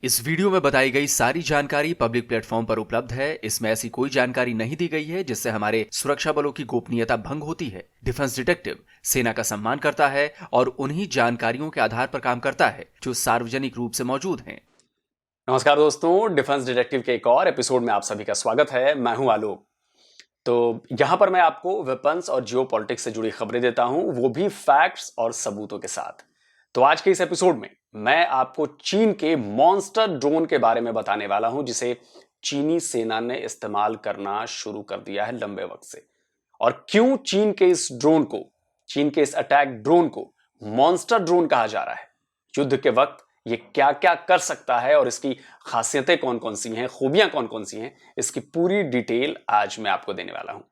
इस वीडियो में बताई गई सारी जानकारी पब्लिक प्लेटफॉर्म पर उपलब्ध है। इसमें ऐसी कोई जानकारी नहीं दी गई है जिससे हमारे सुरक्षा बलों की गोपनीयता भंग होती है। डिफेंस डिटेक्टिव सेना का सम्मान करता है और उन्हीं जानकारियों के आधार पर काम करता है जो सार्वजनिक रूप से मौजूद हैं। नमस्कार दोस्तों, डिफेंस डिटेक्टिव के एक और एपिसोड में आप सभी का स्वागत है। मैं हूं आलोक। तो यहां पर मैं आपको वेपन्स और जियोपॉलिटिक्स से जुड़ी खबरें देता हूं, वो भी फैक्ट्स और सबूतों के साथ। तो आज के इस एपिसोड में मैं आपको चीन के मॉन्स्टर ड्रोन के बारे में बताने वाला हूं, जिसे चीनी सेना ने इस्तेमाल करना शुरू कर दिया है लंबे वक्त से। और क्यों चीन के इस अटैक ड्रोन को मॉन्स्टर ड्रोन कहा जा रहा है। युद्ध के वक्त ये क्या क्या कर सकता है और इसकी खासियतें कौन कौन सी हैं, खूबियां कौन कौन सी हैं, इसकी पूरी डिटेल आज मैं आपको देने वाला हूं।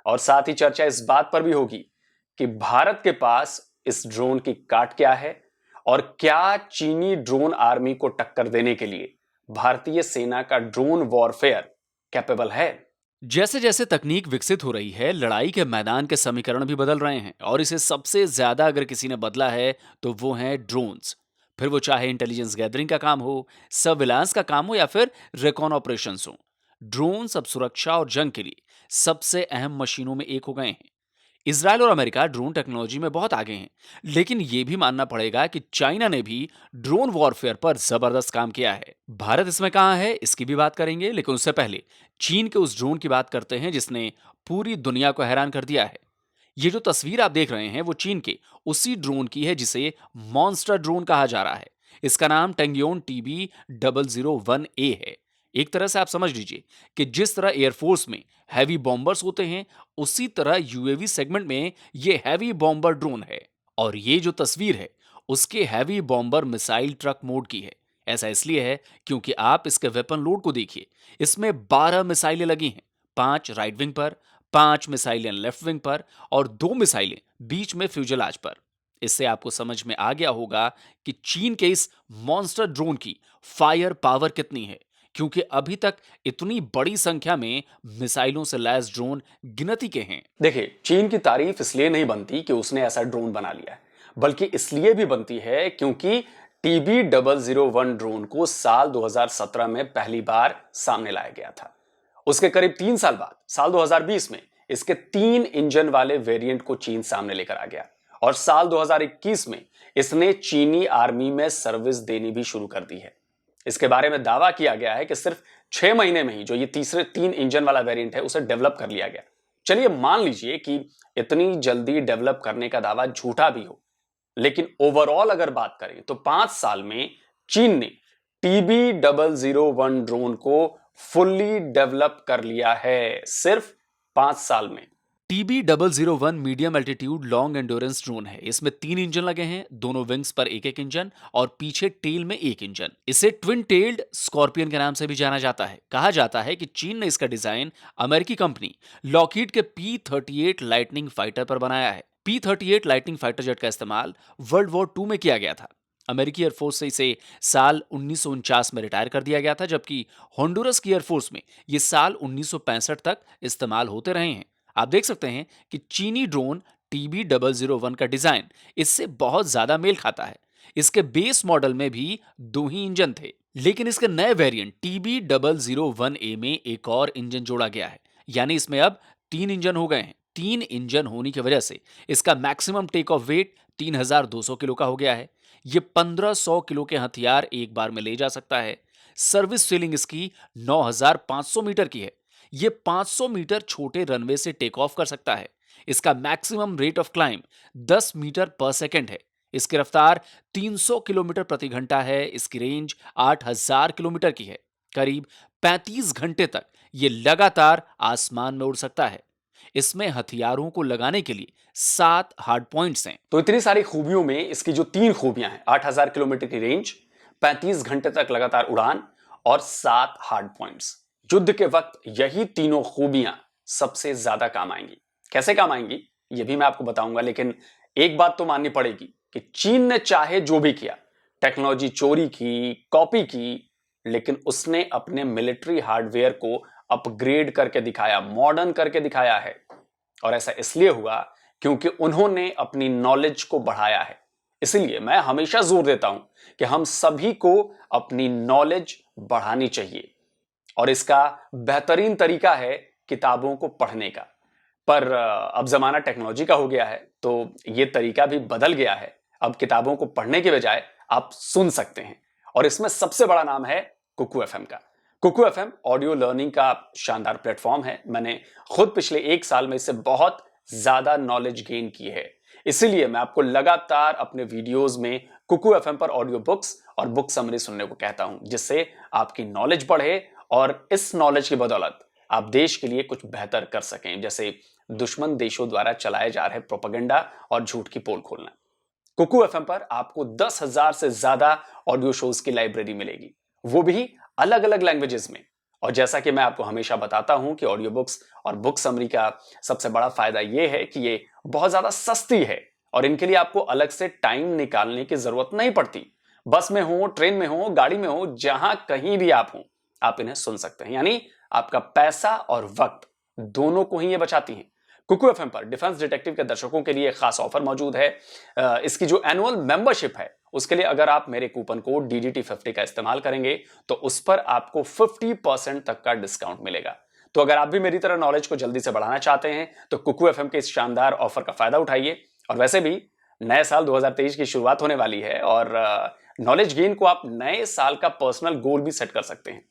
और साथ ही चर्चा इस बात पर भी होगी कि भारत के पास इस ड्रोन की काट क्या है और क्या चीनी ड्रोन आर्मी को टक्कर देने के लिए भारतीय सेना का ड्रोन वॉरफेयर कैपेबल है। जैसे जैसे तकनीक विकसित हो रही है, लड़ाई के मैदान के समीकरण भी बदल रहे हैं और इसे सबसे ज्यादा अगर किसी ने बदला है तो वो हैं ड्रोन्स। फिर वो चाहे इंटेलिजेंस गैदरिंग का काम हो, सर्विलांस का काम हो या फिर रेकॉन ऑपरेशंस हो, ड्रोन्स अब सुरक्षा और जंग के लिए सबसे अहम मशीनों में एक हो गए हैं। इसराइल और अमेरिका ड्रोन टेक्नोलॉजी में बहुत आगे हैं, लेकिन यह भी मानना पड़ेगा कि चाइना ने भी ड्रोन वॉरफेयर पर जबरदस्त काम किया है। भारत इसमें कहां है, इसकी भी बात करेंगे, लेकिन उससे पहले चीन के उस ड्रोन की बात करते हैं जिसने पूरी दुनिया को हैरान कर दिया है। ये जो तस्वीर आप देख रहे हैं वो चीन के उसी ड्रोन की है जिसे मॉन्स्टर ड्रोन कहा जा रहा है। इसका नाम टेंग्योन TB001A है। एक तरह से आप समझ लीजिए कि जिस तरह एयरफोर्स में हैवी बॉम्बर्स होते हैं, उसी तरह यूएवी सेगमेंट में ये हैवी बॉम्बर ड्रोन है। और ये जो तस्वीर है उसके heavy bomber missile truck mode की है। ऐसा इसलिए है क्योंकि आप इसके वेपन लोड को देखिए। इसमें 12 मिसाइलें लगी हैं, 5 राइट विंग पर, 5 मिसाइलें लेफ्ट विंग पर और 2 मिसाइलें बीच में फ्यूजलाज पर। इससे आपको समझ में आ गया होगा कि चीन के इस मॉन्स्टर ड्रोन की फायर पावर कितनी है, क्योंकि अभी तक इतनी बड़ी संख्या में मिसाइलों से लैस ड्रोन गिनती के हैं। देखिए, चीन की तारीफ इसलिए नहीं बनती कि उसने ऐसा ड्रोन बना लिया है, बल्कि इसलिए भी बनती है क्योंकि TB001 ड्रोन को साल 2017 में पहली बार सामने लाया गया था। उसके करीब 3 साल बाद साल 2020 में इसके 3 इंजन वाले वेरिएंट को चीन सामने लेकर आ गया और साल 2021 में इसने चीनी आर्मी में सर्विस देनी भी शुरू कर दी है। इसके बारे में दावा किया गया है कि सिर्फ 6 महीने में ही जो ये तीसरे 3 इंजन वाला वेरिएंट है उसे डेवलप कर लिया गया। चलिए मान लीजिए कि इतनी जल्दी डेवलप करने का दावा झूठा भी हो, लेकिन ओवरऑल अगर बात करें तो 5 साल में चीन ने TB001 ड्रोन को फुल्ली डेवलप कर लिया है, सिर्फ 5 साल में। TB001 medium altitude long endurance drone है। इसमें 3 इंजन लगे हैं, दोनों विंग्स पर एक एक इंजन और पीछे टेल में एक इंजन। इसे ट्विन टेल्ड स्कॉर्पियन के नाम से भी जाना जाता है। कहा जाता है कि चीन ने इसका डिजाइन अमेरिकी कंपनी लॉकहीड के P-38 लाइटनिंग फाइटर पर बनाया है। P-38 लाइटनिंग फाइटर जेट का इस्तेमाल वर्ल्ड वॉर 2 में किया गया था। अमेरिकी एयरफोर्स से इसे साल 1949 में रिटायर कर दिया गया था, जबकि होंडुरस की एयरफोर्स में ये साल 1965 तक इस्तेमाल होते रहे हैं। आप देख सकते हैं कि चीनी ड्रोन TB001 का डिजाइन इससे बहुत ज्यादा मेल खाता है। इसके बेस मॉडल में भी 2 ही इंजन थे, लेकिन इसके नए वेरिएंट TB001A में एक और इंजन जोड़ा गया है, यानी इसमें अब 3 इंजन हो गए हैं। 3 इंजन होने की वजह से इसका maximum take off weight 3200 kilo का हो गया है। ये 1500 किलो के हथियार एक बार में ले जा सकता है। सर्विस सीलिंग इसकी 9500 मीटर की है। ये 500 मीटर छोटे रनवे से टेक ऑफ कर सकता है। इसका maximum rate of climb 10 metre पर सेकंड है। इसकी रफ्तार 300 किलोमीटर प्रति घंटा है। इसकी रेंज 8000 किलोमीटर की है। करीब 35 घंटे तक ये लगातार आसमान में उड़ सकता है। इसमें हथियारों को लगाने के लिए 7 हार्ड पॉइंट्स हैं। तो इतनी सारी खूबियों में इसकी जो 3 खूबियां हैं, 8000 किलोमीटर की रेंज, 35 घंटे तक लगातार उड़ान और 7 हार्ड पॉइंट्स, युद्ध के वक्त यही तीनों खूबियां सबसे ज्यादा काम आएंगी। कैसे काम आएंगी ये भी मैं आपको बताऊंगा, लेकिन एक बात तो माननी पड़ेगी कि चीन ने चाहे जो भी किया, टेक्नोलॉजी चोरी की, कॉपी की, लेकिन उसने अपने मिलिट्री हार्डवेयर को अपग्रेड करके दिखाया, मॉडर्न करके दिखाया है। और ऐसा इसलिए हुआ क्योंकि उन्होंने अपनी नॉलेज को बढ़ाया है, इसलिए मैं हमेशा जोर देता हूं कि हम सभी को अपनी नॉलेज बढ़ानी चाहिए और इसका बेहतरीन तरीका है किताबों को पढ़ने का। पर अब जमाना टेक्नोलॉजी का हो गया है तो ये तरीका भी बदल गया है। अब किताबों को पढ़ने के बजाय आप सुन सकते हैं और इसमें सबसे बड़ा नाम है कुकू एफएम का। कुकू एफएम ऑडियो लर्निंग का शानदार प्लेटफॉर्म है। मैंने खुद पिछले 1 साल में इससे बहुत ज्यादा नॉलेज गेन की है। इसीलिए मैं आपको लगातार अपने वीडियोस में कुकू एफएम पर ऑडियो बुक्स और बुक समरी सुनने को कहता हूं, जिससे आपकी नॉलेज बढ़े और इस नॉलेज की बदौलत आप देश के लिए कुछ बेहतर कर सकें, जैसे दुश्मन देशों द्वारा चलाए जा रहे प्रोपेगेंडा और झूठ की पोल खोलना। कुकू एफएम पर आपको 10,000 से ज्यादा ऑडियो शोज की लाइब्रेरी मिलेगी, वो भी अलग अलग लैंग्वेजेस में। और जैसा कि मैं आपको हमेशा बताता हूं कि ऑडियो बुक्स और बुक समरी का सबसे बड़ा फायदा यह है कि ये बहुत ज्यादा सस्ती है और इनके लिए आपको अलग से टाइम निकालने की जरूरत नहीं पड़ती। बस में हो, ट्रेन में हो, गाड़ी में हो, जहां कहीं भी आप हो, आप इन्हें सुन सकते हैं। यानी आपका पैसा और वक्त दोनों को ही ये बचाती हैं। कुकू एफएम पर डिफेंस डिटेक्टिव के दर्शकों के लिए खास ऑफर मौजूद है। इसकी जो एनुअल मेंबरशिप है उसके लिए अगर आप मेरे कूपन कोड DDT50 का इस्तेमाल करेंगे तो उस पर आपको 50% तक का डिस्काउंट मिलेगा। तो अगर आप भी मेरी तरह नॉलेज को जल्दी से बढ़ाना चाहते हैं तो कुकू एफएम के इस शानदार ऑफर का फायदा उठाइए। और वैसे भी नए साल 2023 की शुरुआत होने वाली है और नॉलेज गेन को आप नए साल का पर्सनल गोल भी सेट कर सकते हैं।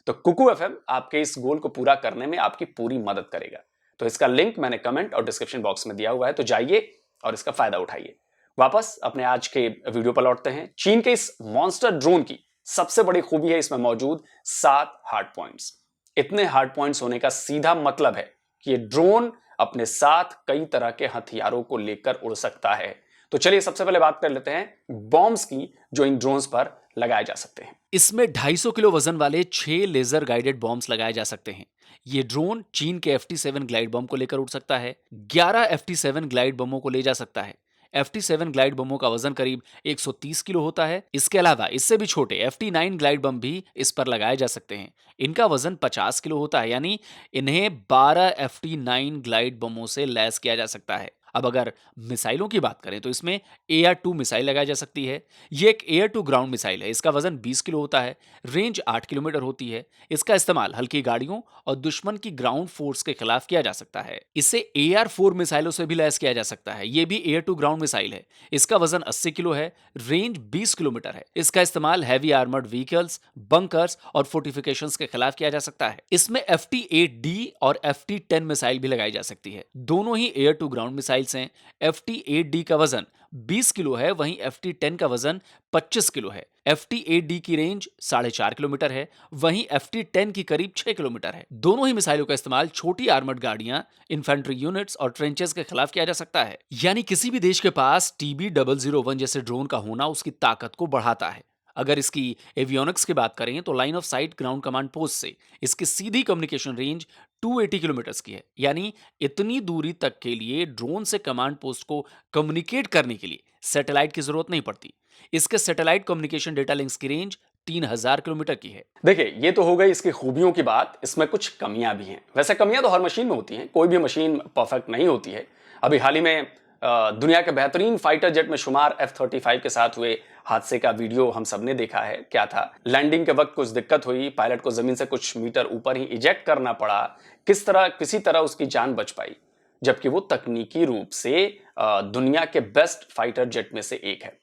तो कुकू एफएम आपके इस गोल को पूरा करने में आपकी पूरी मदद करेगा। तो इसका लिंक मैंने कमेंट और डिस्क्रिप्शन बॉक्स में दिया हुआ है, तो जाइए और इसका फायदा उठाइए। वापस अपने आज के वीडियो पर लौटते हैं। चीन के इस मॉन्स्टर ड्रोन की सबसे बड़ी खूबी है इसमें मौजूद 7 हार्ड पॉइंट्स। इतने हार्ड पॉइंट्स होने का सीधा मतलब है कि ये ड्रोन अपने साथ कई तरह के हथियारों को लेकर उड़ सकता है। तो चलिए सबसे पहले बात कर लेते हैं बॉम्ब्स की जो इन ड्रोन्स पर लगाए जा सकते हैं। इसमें 250 किलो वजन वाले 6 लेजर गाइडेड बॉम्ब्स लगाए जा सकते हैं। ये ड्रोन चीन के FT-7 ग्लाइड बम को लेकर उड़ सकता है, 11 FT-7 ग्लाइड बमों को ले जा सकता है। FT-7 ग्लाइड बमों का वजन करीब 130 किलो होता है। इसके अलावा इससे भी छोटे FT-9 ग्लाइड बम भी इस पर लगाए जा सकते हैं। इनका वजन 50 किलो होता है, यानी इन्हें 12 FT-9 ग्लाइड बमों से लैस किया जा सकता है। अब अगर मिसाइलों की बात करें तो इसमें AR-2 मिसाइल लगाई जा सकती है। ये एक एयर टू ग्राउंड मिसाइल है। इसका वजन 20 किलो होता है, रेंज 8 किलोमीटर होती है। इसका इस्तेमाल हल्की गाड़ियों और दुश्मन की ग्राउंड फोर्स के खिलाफ किया जा सकता है। इसे AR-4 मिसाइलों से भी लैस किया जा सकता है। ये भी एयर टू ग्राउंड मिसाइल है। इसका वजन 80 किलो है, रेंज 20 किलोमीटर है। इसका इस्तेमाल हैवी आर्मर्ड व्हीकल्स, बंकर्स और फोर्टिफिकेशंस के खिलाफ किया जा सकता है। इसमें FT-8D और FT-10 मिसाइल भी लगाई जा सकती है। दोनों ही एयर टू ग्राउंड मिसाइल्स हैं। FT-8D का वजन 20 किलो है, वहीं FT-10 का वजन 25 किलो है। FT-8D की रेंज 4.5 किलोमीटर है, वहीं FT-10 की करीब 6 किलोमीटर है। दोनों ही मिसाइलों का इस्तेमाल छोटी आर्मर्ड गाड़ियां, इन्फेंट्री यूनिट्स और ट्रेंचेस के खिलाफ किया जा सकता है। यानी किसी भी देश के पास TB001 जैसे ड्रोन का होना उसकी ताकत को बढ़ाता है। अगर इसकी एवियोनिक्स की बात करें तो line of site ground command post से इसकी सीधी कम्युनिकेशन रेंज 280 किलोमीटर्स की है। यानी इतनी दूरी तक के लिए ड्रोन से कमांड पोस्ट को कम्युनिकेट करने के लिए सैटेलाइट की जरूरत नहीं पड़ती। इसके सैटेलाइट कम्युनिकेशन डेटा लिंक्स की रेंज 3000 किलोमीटर की है। देखिए, ये तो हो गई इसकी खूबियों की बात। इसमें कुछ कमियां भी हैं। वैसे कमियां तो हर मशीन में होती हैं, कोई भी मशीन परफेक्ट नहीं होती है। अभी हाल ही में दुनिया के बेहतरीन फाइटर जेट में शुमार F-35 के साथ हुए हादसे का वीडियो हम सबने देखा है। क्या था, लैंडिंग के वक्त कुछ दिक्कत हुई, पायलट को जमीन से कुछ मीटर ऊपर ही इजेक्ट करना पड़ा। किसी तरह उसकी जान बच पाई, जबकि वो तकनीकी रूप से दुनिया के बेस्ट फाइटर जेट में से एक है।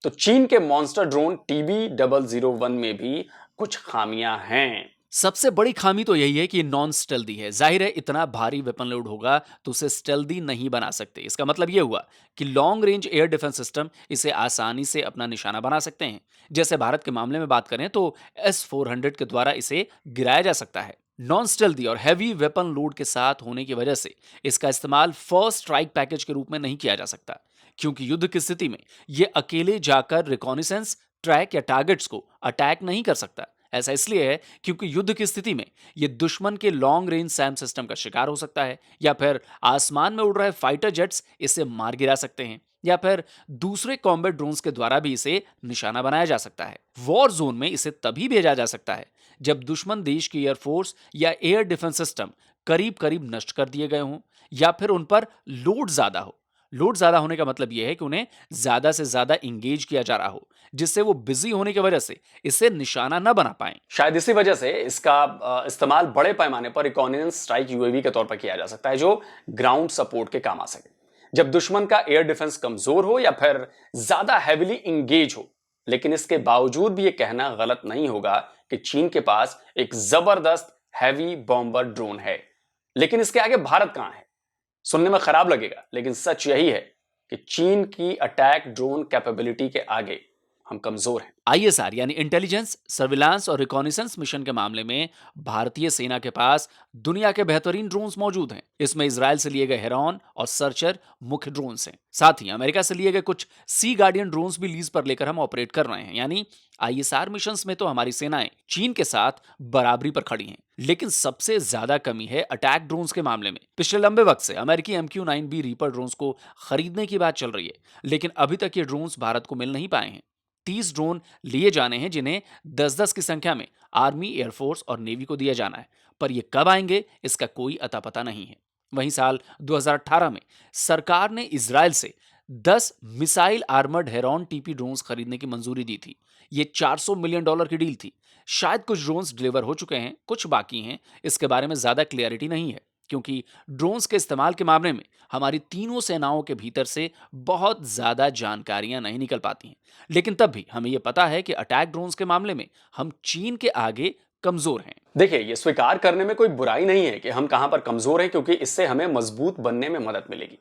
तो चीन के मॉन्स्टर ड्रोन TB001 में भी कुछ खामियां हैं। सबसे बड़ी खामी तो यही है कि नॉन स्टेल्दी है। जाहिर है इतना भारी वेपन लोड होगा तो उसे स्टेल्दी नहीं बना सकते। इसका मतलब यह हुआ कि long range air defence system इसे आसानी से अपना निशाना बना सकते हैं। जैसे भारत के मामले में बात करें तो S-400 के द्वारा इसे गिराया जा सकता है। नॉन स्टेल्दी और हैवी वेपन लोड के साथ होने की वजह से इसका इस्तेमाल फर्स्ट स्ट्राइक पैकेज के रूप में नहीं किया जा सकता, क्योंकि युद्ध की स्थिति में यह अकेले जाकर रिकॉनिसेंस, ट्रैक या टारगेट्स को अटैक नहीं कर सकता। ऐसा इसलिए है क्योंकि युद्ध की स्थिति में यह दुश्मन के लॉन्ग रेंज सैम सिस्टम का शिकार हो सकता है, या फिर आसमान में उड़ रहे फाइटर जेट्स इसे मार गिरा सकते हैं, या फिर दूसरे कॉम्बैट ड्रोन्स के द्वारा भी इसे निशाना बनाया जा सकता है। वॉर जोन में इसे तभी भेजा जा सकता है जब दुश्मन देश की एयरफोर्स या एयर डिफेंस सिस्टम करीब करीब नष्ट कर दिए गए हों, या फिर उन पर लोड ज्यादा हो। लोड ज्यादा होने का मतलब यह है कि उन्हें ज्यादा से ज्यादा इंगेज किया जा रहा हो, जिससे वो बिजी होने की वजह से इसे निशाना न बना पाए। शायद इसी वजह से इसका इस्तेमाल बड़े पैमाने पर रिकॉनेसेंस स्ट्राइक यूएवी के तौर पर किया जा सकता है, जो ग्राउंड सपोर्ट के काम आ सके जब दुश्मन का एयर डिफेंस कमजोर हो या फिर ज्यादा हैविली इंगेज हो। लेकिन इसके बावजूद भी यह कहना गलत नहीं होगा कि चीन के पास एक जबरदस्त हैवी बॉम्बर ड्रोन है, लेकिन इसके आगे भारत कहां है? सुनने में खराब लगेगा, लेकिन सच यही है कि चीन की अटैक ड्रोन कैपेबिलिटी के आगे हम कमजोर हैं। आईएसआर यानी इंटेलिजेंस, सर्विलांस और रिकॉनिसेंस मिशन के मामले में भारतीय सेना के पास दुनिया के बेहतरीन ड्रोन्स मौजूद हैं। इसमें इजराइल से लिए गए हेरॉन और सर्चर मुख्य ड्रोन्स हैं। साथ ही अमेरिका से लिए गए कुछ सी गार्डियन ड्रोन्स भी लीज पर लेकर हम ऑपरेट कर रहे हैं। यानी आईएसआर मिशंस में तो हमारी सेनाएं चीन के साथ बराबरी पर खड़ी हैं। लेकिन सबसे ज्यादा कमी है अटैक ड्रोन्स के मामले में। पिछले लंबे वक्त से अमेरिकी MQ-9B रीपर ड्रोन्स को खरीदने की बात चल रही है, लेकिन अभी तक ये ड्रोन्स भारत को मिल नहीं पाए हैं। 30 ड्रोन लिए जाने हैं, जिन्हें 10-10 की संख्या में आर्मी, एयरफोर्स और नेवी को दिया जाना है, पर ये कब आएंगे इसका कोई अता पता नहीं है। वहीं साल 2018 में सरकार ने इजराइल से 10 missile armoured heron TP drones खरीदने की मंजूरी दी थी। ये $400 मिलियन की डील थी। शायद कुछ ड्रोन्स डिलीवर हो चुके हैं, कुछ बाकी हैं। इसके बारे में ज्यादा क्लियरिटी नहीं है, क्योंकि ड्रोन्स के इस्तेमाल के मामले में हमारी तीनों सेनाओं के भीतर से बहुत ज्यादा जानकारियां नहीं निकल पाती हैं। लेकिन तब भी हमें यह पता है कि अटैक ड्रोन्स के मामले में हम चीन के आगे कमजोर हैं। देखिए, ये स्वीकार करने में कोई बुराई नहीं है कि हम कहां पर कमजोर हैं, क्योंकि इससे हमें मजबूत बनने में मदद मिलेगी।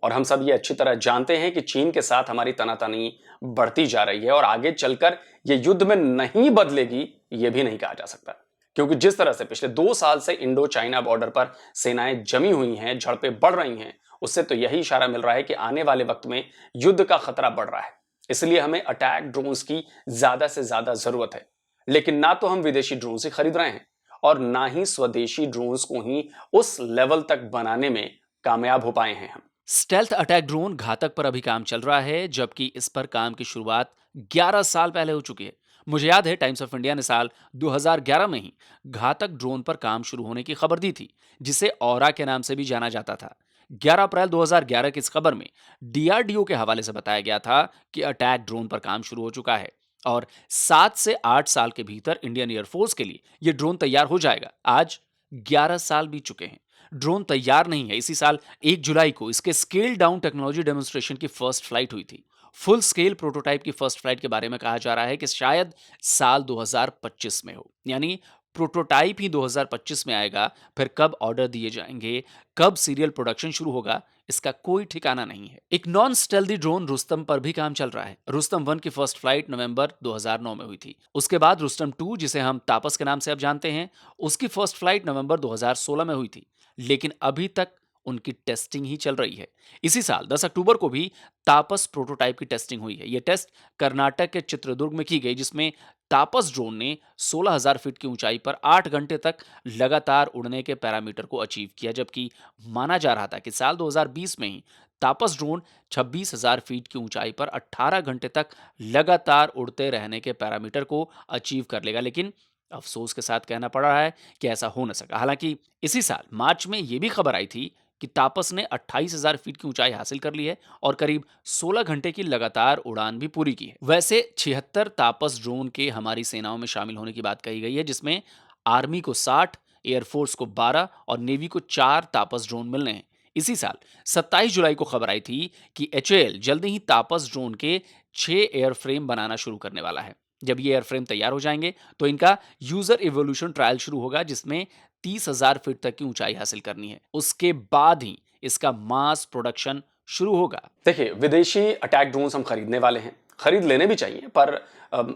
और हम सब ये अच्छी तरह जानते हैं कि चीन के साथ हमारी तनातनी बढ़ती जा रही है और आगे चलकर ये युद्ध में नहीं बदलेगी, ये भी नहीं कहा जा सकता। क्योंकि जिस तरह से पिछले 2 साल से इंडो चाइना बॉर्डर पर सेनाएं जमी हुई हैं, झड़पें बढ़ रही हैं, उससे तो यही इशारा मिल रहा है कि आने वाले वक्त में युद्ध का खतरा बढ़ रहा है। इसलिए हमें अटैक ड्रोन्स की ज्यादा से ज्यादा जरूरत है। लेकिन ना तो हम विदेशी ड्रोन्स ही खरीद रहे हैं और ना ही स्वदेशी ड्रोन्स को ही उस लेवल तक बनाने में कामयाब हो पाए हैं हम। स्टेल्थ अटैक ड्रोन घातक पर अभी काम चल रहा है, जबकि इस पर काम की शुरुआत 11 साल पहले हो चुकी है। मुझे याद है, टाइम्स ऑफ इंडिया ने साल 2011 में ही घातक ड्रोन पर काम शुरू होने की खबर दी थी, जिसे औरा के नाम से भी जाना जाता था। 11 अप्रैल 2011 की इस खबर में डीआरडीओ के हवाले से बताया गया था कि अटैक ड्रोन पर काम शुरू हो चुका है और 7 से 8 साल के भीतर इंडियन एयरफोर्स के लिए यह ड्रोन तैयार हो जाएगा। आज 11 साल बीत चुके हैं, ड्रोन तैयार नहीं है। इसी साल 1 जुलाई को इसके स्केल डाउन टेक्नोलॉजी डेमोन्स्ट्रेशन की फर्स्ट फ्लाइट हुई थी। फुल स्केल प्रोटोटाइप की फर्स्ट फ्लाइट के बारे में कहा जा रहा है कि शायद साल 2025 में हो। यानी प्रोटोटाइप ही 2025 में आएगा। फिर कब ऑर्डर दिए जाएंगे, कब सीरियल प्रोडक्शन शुरू होगा, इसका कोई ठिकाना नहीं है। एक नॉन स्टेल्दी ड्रोन रुस्तम पर भी काम चल रहा है। रुस्तम 1 की फर्स्ट फ्लाइट नवंबर 2009 में हुई थी। उसके बाद रुस्तम 2, जिसे हम तापस के नाम से अब जानते हैं, उसकी फर्स्ट फ्लाइट नवंबर 2016 में हुई थी। लेकिन अभी तक उनकी टेस्टिंग ही चल रही है। इसी साल 10 अक्टूबर को भी तापस प्रोटोटाइप की टेस्टिंग हुई है। यह टेस्ट कर्नाटक के चित्रदुर्ग में की गई, जिसमें तापस ड्रोन ने 16,000 फीट की ऊंचाई पर 8 घंटे तक लगातार उड़ने के पैरामीटर को अचीव किया। जबकि माना जा रहा था कि साल 2020 में ही तापस ड्रोन 26,000 फीट की ऊंचाई पर 18 घंटे तक लगातार उड़ते रहने के पैरामीटर को अचीव कर लेगा। लेकिन अफसोस के साथ कहना पड़ रहा है कि ऐसा हो न सका। हालांकि इसी साल मार्च में यह भी खबर आई थी कि तापस ने 28,000 फीट की ऊंचाई हासिल कर ली है और करीब 16 घंटे की लगातार उड़ान भी पूरी की है। वैसे 76 तापस ड्रोन के हमारी सेनाओं में शामिल होने की बात कही गई है, जिसमें आर्मी को 60, एयरफोर्स को 12 और नेवी को 4 तापस ड्रोन मिलने हैं। इसी साल 27 जुलाई को खबर आई थी कि HAL जल्दी ही तापस ड्रोन के 6 एयरफ्रेम बनाना शुरू करने वाला है। जब ये एयरफ्रेम तैयार हो जाएंगे तो इनका यूजर इवोल्यूशन ट्रायल शुरू होगा, जिसमें 30,000 फीट तक की ऊंचाई हासिल करनी है। उसके बाद ही इसका मास प्रोडक्शन शुरू होगा। देखिए, विदेशी अटैक ड्रोन्स हम खरीदने वाले हैं, खरीद लेने भी चाहिए, पर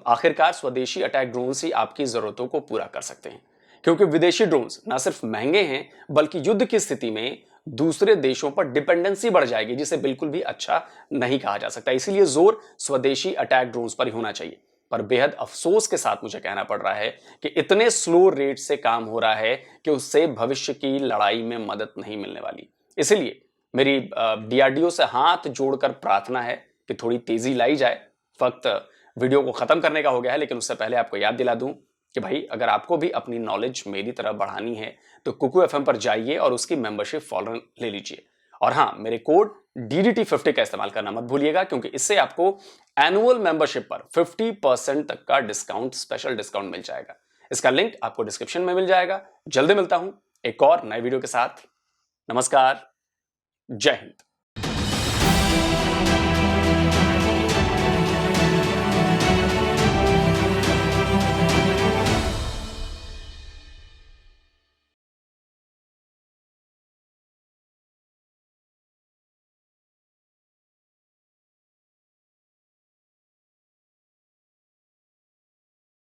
आखिरकार स्वदेशी अटैक ड्रोन्स ही आपकी जरूरतों को पूरा कर सकते हैं। क्योंकि विदेशी ड्रोन्स ना सिर्फ महंगे हैं, बल्कि युद्ध की स्थिति में दूसरे देशों पर डिपेंडेंसी बढ़ जाएगी, जिसे बिल्कुल भी अच्छा नहीं कहा जा सकता। इसीलिए जोर स्वदेशी अटैक ड्रोन्स पर ही होना चाहिए। पर बेहद अफसोस के साथ मुझे कहना पड़ रहा है कि इतने स्लो रेट से काम हो रहा है कि उससे भविष्य की लड़ाई में मदद नहीं मिलने वाली। इसलिए मेरी डीआरडीओ से हाथ जोड़कर प्रार्थना है कि थोड़ी तेजी लाई जाए। वक्त वीडियो को खत्म करने का हो गया है, लेकिन उससे पहले आपको याद दिला दूं कि भाई, अगर आपको भी अपनी नॉलेज मेरी तरह बढ़ानी है तो कुकू FM पर जाइए और उसकी मेंबरशिप फौरन ले लीजिए। और हाँ, मेरे कोड DDT50 का इस्तेमाल करना मत भूलिएगा, क्योंकि इससे आपको एनुअल मेंबरशिप पर 50% तक का डिस्काउंट, स्पेशल डिस्काउंट मिल जाएगा। इसका लिंक आपको डिस्क्रिप्शन में मिल जाएगा। जल्दी मिलता हूं एक और नए वीडियो के साथ। नमस्कार, जय हिंद।